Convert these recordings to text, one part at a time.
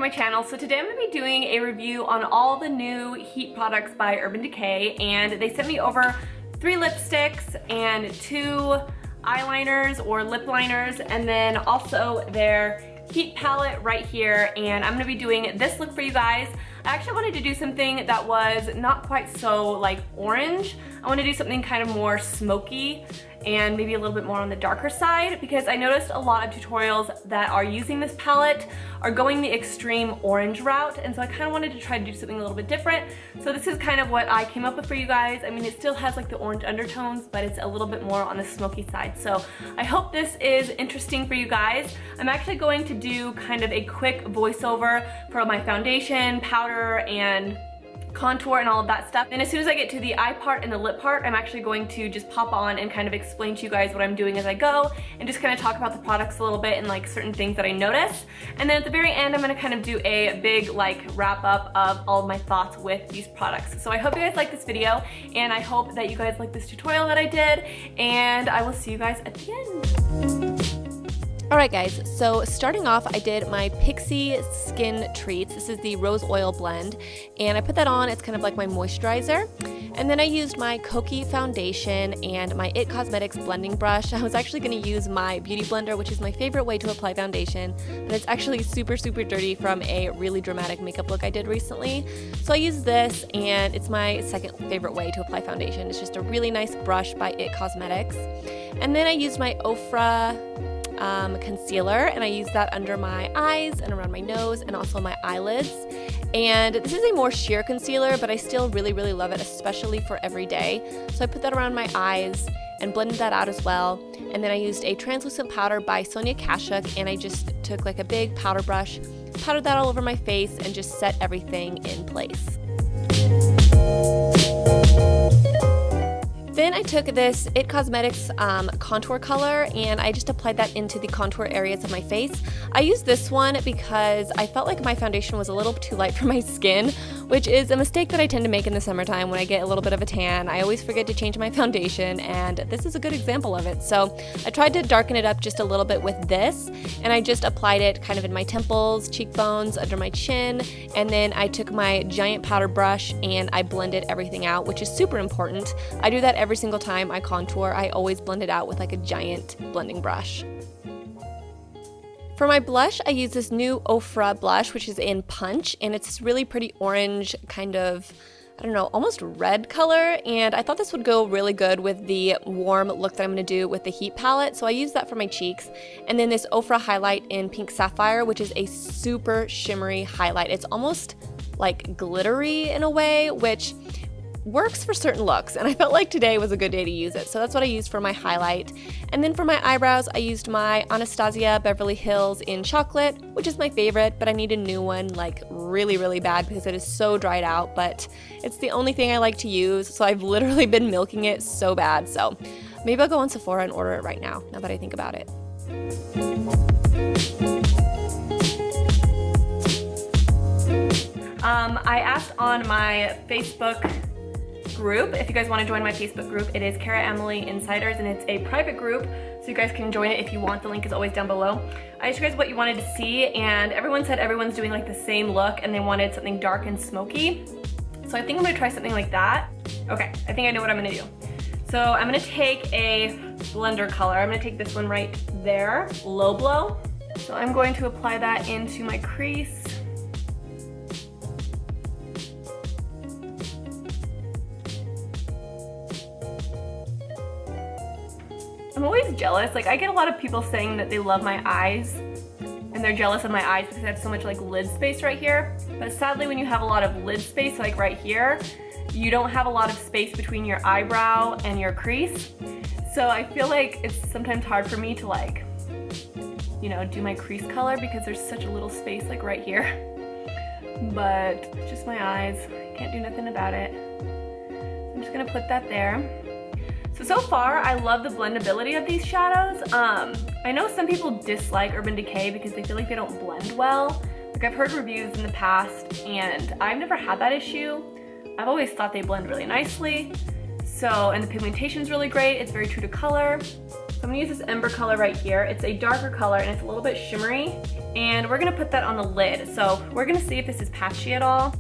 my channel. So today I'm going to be doing a review on all the new heat products by Urban Decay, and they sent me over 3 lipsticks and 2 eyeliners or lip liners, and then also their heat palette right here, and I'm going to be doing this look for you guys. I actually wanted to do something that was not quite so like orange. I want to do something kind of more smoky and maybe a little bit more on the darker side, because I noticed a lot of tutorials that are using this palette are going the extreme orange route, and so I kind of wanted to try to do something a little bit different. So this is kind of what I came up with for you guys. I mean, it still has like the orange undertones, but it's a little bit more on the smoky side. So I hope this is interesting for you guys. I'm actually going to do kind of a quick voiceover for my foundation, powder, and contour and all of that stuff. And as soon as I get to the eye part and the lip part, I'm actually going to just pop on and kind of explain to you guys what I'm doing as I go, and just kind of talk about the products a little bit and like certain things that I notice. And then at the very end, I'm gonna kind of do a big like wrap up of all of my thoughts with these products. So I hope you guys like this video, and I hope that you guys like this tutorial that I did, and I will see you guys at the end. Alright guys, so starting off I did my Pixie Skin Treats. This is the Rose Oil Blend, and I put that on. It's kind of like my moisturizer. And then I used my Kokie foundation and my It Cosmetics blending brush. I was actually going to use my Beauty Blender, which is my favorite way to apply foundation, but it's actually super dirty from a really dramatic makeup look I did recently. So I used this, and it's my second favorite way to apply foundation. It's just a really nice brush by It Cosmetics. And then I used my Ofra concealer, and I use that under my eyes and around my nose and also my eyelids. And this is a more sheer concealer, but I still really love it, especially for every day. So I put that around my eyes and blended that out as well. And then I used a translucent powder by Sonia Kashuk, and I just took like a big powder brush, powdered that all over my face, and just set everything in place. Then I took this It Cosmetics contour color, and I just applied that into the contour areas of my face. I used this one because I felt like my foundation was a little too light for my skin, which is a mistake that I tend to make in the summertime when I get a little bit of a tan. I always forget to change my foundation, and this is a good example of it. So I tried to darken it up just a little bit with this, and I just applied it kind of in my temples, cheekbones, under my chin, and then I took my giant powder brush and I blended everything out, which is super important. I do that every single time I contour. I always blend it out with like a giant blending brush. For my blush, I use this new Ofra blush, which is in Punch, and it's this really pretty orange kind of, I don't know, almost red color, and I thought this would go really good with the warm look that I'm going to do with the heat palette, so I used that for my cheeks. And then this Ofra highlight in Pink Sapphire, which is a super shimmery highlight. It's almost like glittery in a way, which works for certain looks, and I felt like today was a good day to use it, so that's what I used for my highlight. And then for my eyebrows, I used my Anastasia Beverly Hills in Chocolate, which is my favorite, but I need a new one like really bad because it is so dried out, but it's the only thing I like to use, so I've literally been milking it so bad. So maybe I'll go on Sephora and order it right now that I think about it. I asked on my Facebook group if you guys want to join my Facebook group. It is Carah Amelie Insiders, and it's a private group, so you guys can join it if you want. The link is always down below. I asked you guys what you wanted to see, and everyone said everyone's doing like the same look and they wanted something dark and smoky. So I think I'm gonna try something like that. Okay, I think I know what I'm gonna do. So I'm gonna take a blender color. I'm gonna take this one right there, Low Blow. So I'm going to apply that into my crease. I'm always jealous. Like, I get a lot of people saying that they love my eyes and they're jealous of my eyes because I have so much like lid space right here. But sadly, when you have a lot of lid space like right here, you don't have a lot of space between your eyebrow and your crease. So I feel like it's sometimes hard for me to like, you know, do my crease color because there's such a little space like right here. But it's just my eyes. Can't do nothing about it. So I'm just gonna put that there. So far, I love the blendability of these shadows. I know some people dislike Urban Decay because they feel like they don't blend well. Like, I've heard reviews in the past, and I've never had that issue. I've always thought they blend really nicely. So, and the pigmentation's really great. It's very true to color. So I'm gonna use this Ember color right here. It's a darker color and it's a little bit shimmery. And we're gonna put that on the lid. So we're gonna see if this is patchy at all.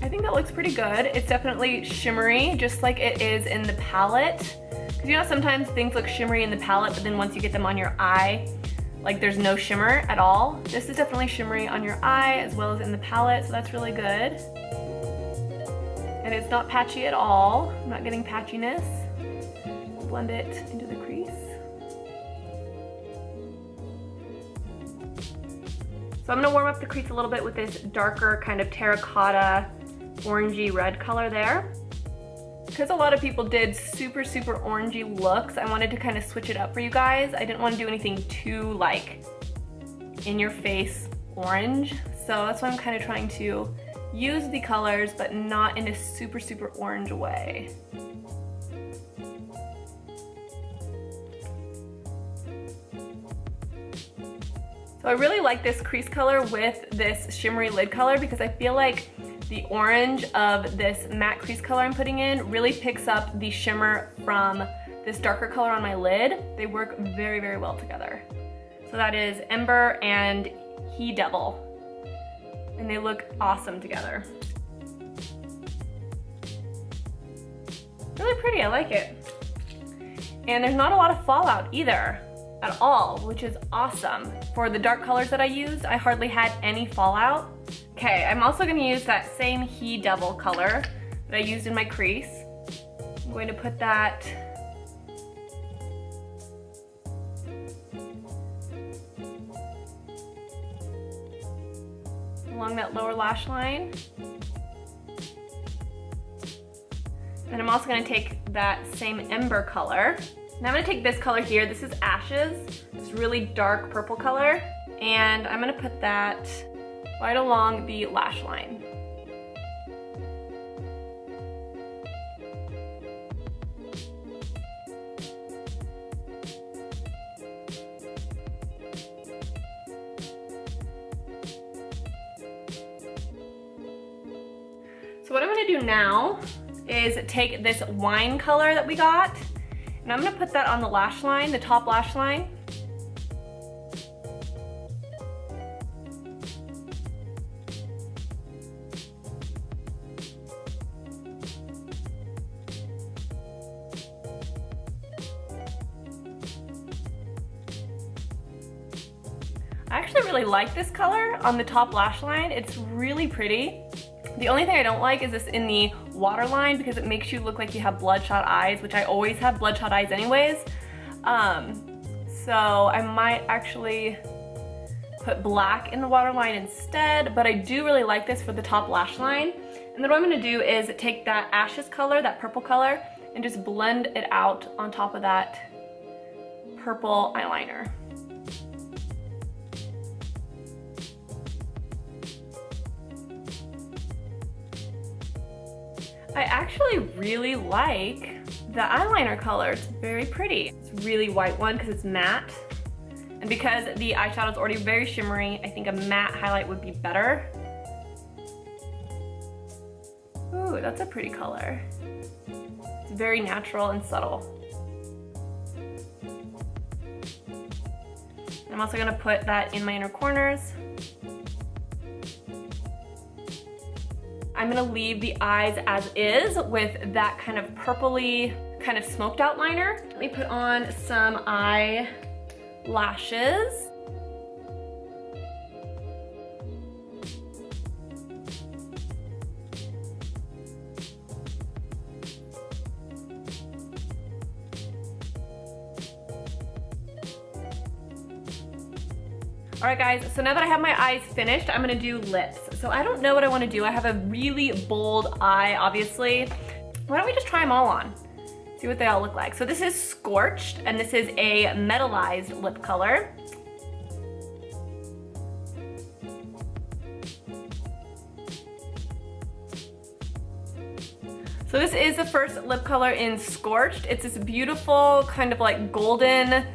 I think that looks pretty good. It's definitely shimmery, just like it is in the palette. Because you know sometimes things look shimmery in the palette, but then once you get them on your eye, like there's no shimmer at all. This is definitely shimmery on your eye as well as in the palette, so that's really good. And it's not patchy at all. I'm not getting patchiness. Blend it into the crease. So I'm gonna warm up the crease a little bit with this darker kind of terracotta orangey red color there. Because a lot of people did super orangey looks, I wanted to kind of switch it up for you guys. I didn't want to do anything too like in your face orange. So that's why I'm kind of trying to use the colors but not in a super orange way. So I really like this crease color with this shimmery lid color because I feel like the orange of this matte crease color I'm putting in really picks up the shimmer from this darker color on my lid. They work very well together. So that is Ember and He Devil. And they look awesome together. Really pretty, I like it. And there's not a lot of fallout either at all, which is awesome. For the dark colors that I used, I hardly had any fallout. Okay, I'm also gonna use that same He Devil color that I used in my crease. I'm going to put that along that lower lash line. And I'm also gonna take that same Ember color. Now I'm gonna take this color here. This is Ashes, this really dark purple color. And I'm gonna put that right along the lash line. So what I'm gonna do now is take this wine color that we got, and I'm gonna put that on the lash line, the top lash line. I actually really like this color on the top lash line. It's really pretty. The only thing I don't like is this in the waterline because it makes you look like you have bloodshot eyes, which I always have bloodshot eyes anyways. So I might actually put black in the waterline instead, but I do really like this for the top lash line. And then what I'm gonna do is take that Ashes color, that purple color, and just blend it out on top of that purple eyeliner. I actually really like the eyeliner color. It's very pretty. It's really white one because it's matte. And because the eyeshadow is already very shimmery, I think a matte highlight would be better. Ooh, that's a pretty color. It's very natural and subtle. I'm also gonna put that in my inner corners. I'm gonna leave the eyes as is with that kind of purpley, kind of smoked out liner. Let me put on some eyelashes. All right guys, so now that I have my eyes finished, I'm gonna do lips. So I don't know what I wanna do. I have a really bold eye, obviously. Why don't we just try them all on? See what they all look like. So this is Scorched, and this is a metallized lip color. So this is the first lip color in Scorched. It's this beautiful kind of like golden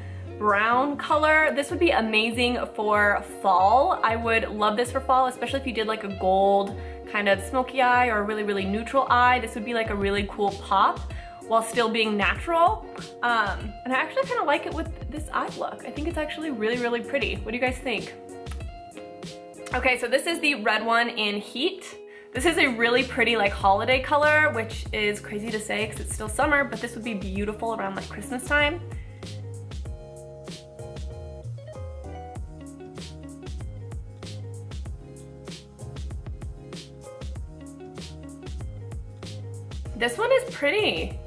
brown color. This would be amazing for fall. I would love this for fall, especially if you did like a gold kind of smoky eye or a really, really neutral eye. This would be like a really cool pop while still being natural. And I actually kind of like it with this eye look. I think it's actually really, really pretty. What do you guys think? Okay, so this is the red one in Heat. This is a really pretty like holiday color, which is crazy to say because it's still summer, but this would be beautiful around like Christmas time. This one is pretty.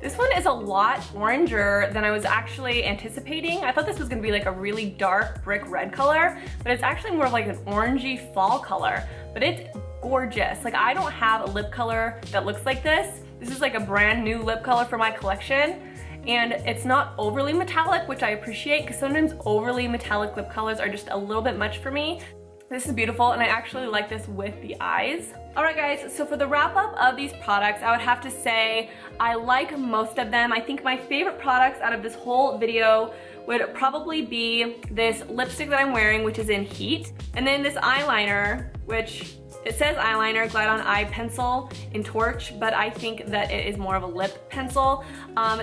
This one is a lot oranger than I was actually anticipating. I thought this was gonna be like a really dark brick red color, but it's actually more of like an orangey fall color, but it's gorgeous. Like I don't have a lip color that looks like this. This is like a brand new lip color for my collection, and it's not overly metallic, which I appreciate because sometimes overly metallic lip colors are just a little bit much for me. This is beautiful, and I actually like this with the eyes. Alright guys, so for the wrap up of these products, I would have to say I like most of them. I think my favorite products out of this whole video would probably be this lipstick that I'm wearing, which is in Heat, and then this eyeliner, which it says eyeliner, glide on eye pencil in Torch, but I think that it is more of a lip pencil.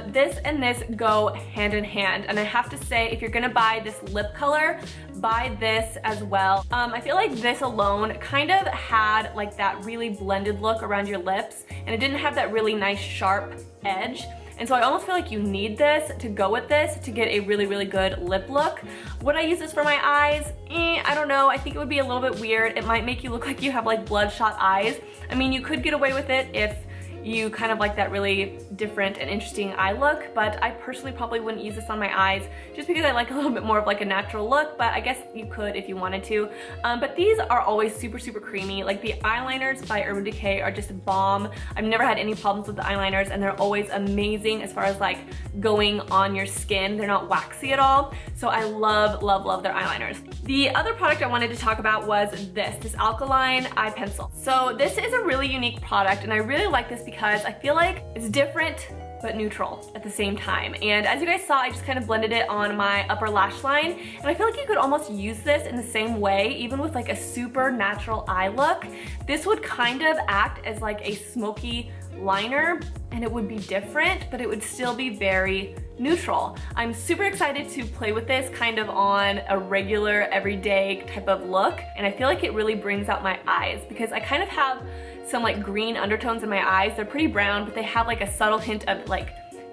This and this go hand in hand, and I have to say, if you're gonna buy this lip color, buy this as well. I feel like this alone kind of had like that really blended look around your lips, and it didn't have that really nice sharp edge. And so I almost feel like you need this to go with this to get a really, really good lip look. Would I use this for my eyes? I don't know. I think it would be a little bit weird. It might make you look like you have like bloodshot eyes. I mean, you could get away with it if you kind of like that really different and interesting eye look, but I personally probably wouldn't use this on my eyes just because I like a little bit more of like a natural look, but I guess you could if you wanted to. But these are always super, super creamy. Like the eyeliners by Urban Decay are just bomb. I've never had any problems with the eyeliners, and they're always amazing as far as like going on your skin. They're not waxy at all. So I love, love, love their eyeliners. The other product I wanted to talk about was this alkaline eye pencil. So this is a really unique product, and I really like this because I feel like it's different but neutral at the same time. And as you guys saw, I just kind of blended it on my upper lash line, and I feel like you could almost use this in the same way, even with like a super natural eye look. This would kind of act as like a smoky liner, and it would be different, but it would still be very neutral. I'm super excited to play with this kind of on a regular everyday type of look, and I feel like it really brings out my eyes because I kind of have some like green undertones in my eyes. They're pretty brown, but they have like a subtle hint of like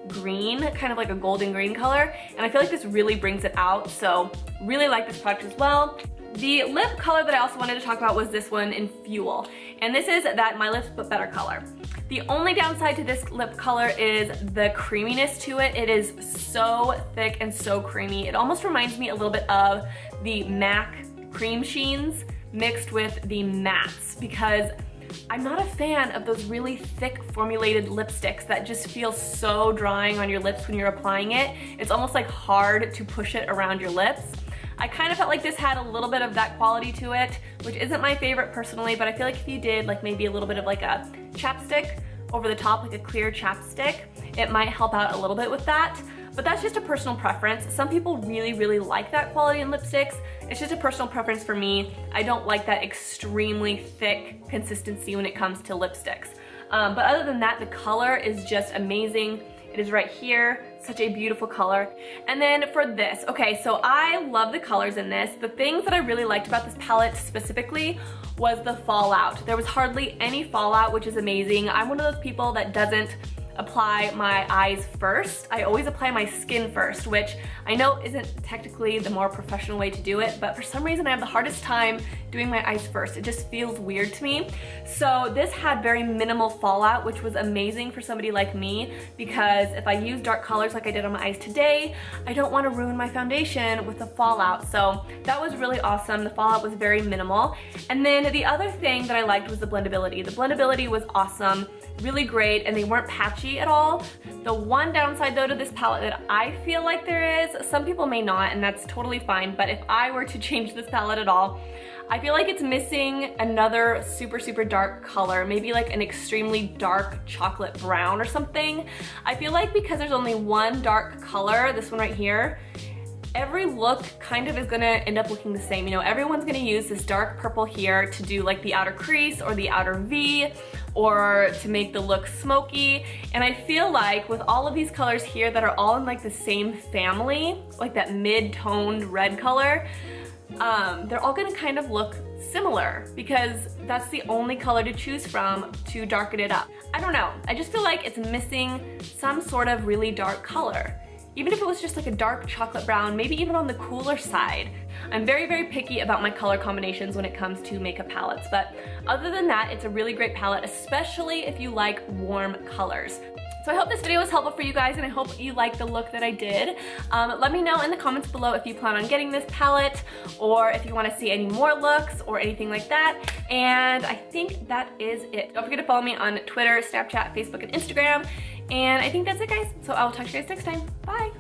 green, kind of like a golden green color, and I feel like this really brings it out, so really like this product as well. The lip color that I also wanted to talk about was this one in Fuel, and this is that My Lips But Better color. The only downside to this lip color is the creaminess to it. It is so thick and so creamy. It almost reminds me a little bit of the MAC cream sheens mixed with the mattes, because I'm not a fan of those really thick formulated lipsticks that just feel so drying on your lips when you're applying it. It's almost like hard to push it around your lips. I kind of felt like this had a little bit of that quality to it, which isn't my favorite personally, but I feel like if you did like maybe a little bit of like a chapstick over the top, like a clear chapstick, it might help out a little bit with that. But that's just a personal preference. Some people really, really like that quality in lipsticks. It's just a personal preference for me. I don't like that extremely thick consistency when it comes to lipsticks. But other than that, the color is just amazing. It is right here, such a beautiful color. And then for this, okay, so I love the colors in this. The things that I really liked about this palette specifically was the fallout. There was hardly any fallout, which is amazing. I'm one of those people that doesn't apply my eyes first. I always apply my skin first, which I know isn't technically the more professional way to do it, but for some reason I have the hardest time doing my eyes first. It just feels weird to me. So this had very minimal fallout, which was amazing for somebody like me, because if I use dark colors like I did on my eyes today, I don't want to ruin my foundation with the fallout. So that was really awesome. The fallout was very minimal. And then the other thing that I liked was the blendability. The blendability was awesome, really great, and they weren't patchy at all. The one downside though to this palette that I feel like there is, some people may not, and that's totally fine, but if I were to change this palette at all, I feel like it's missing another super, super dark color, maybe like an extremely dark chocolate brown or something. I feel like because there's only one dark color, this one right here, every look kind of is gonna end up looking the same. You know, everyone's gonna use this dark purple here to do like the outer crease or the outer V, or to make the look smoky. And I feel like with all of these colors here that are all in like the same family, like that mid-toned red color, they're all gonna kind of look similar because that's the only color to choose from to darken it up. I don't know, I just feel like it's missing some sort of really dark color. Even if it was just like a dark chocolate brown, maybe even on the cooler side. I'm very, very picky about my color combinations when it comes to makeup palettes, but other than that, it's a really great palette, especially if you like warm colors. So I hope this video was helpful for you guys, and I hope you like the look that I did. Let me know in the comments below if you plan on getting this palette, or if you want to see any more looks or anything like that. And I think that is it. Don't forget to follow me on Twitter, Snapchat, Facebook, and Instagram. And I think that's it, guys. So I will talk to you guys next time. Bye.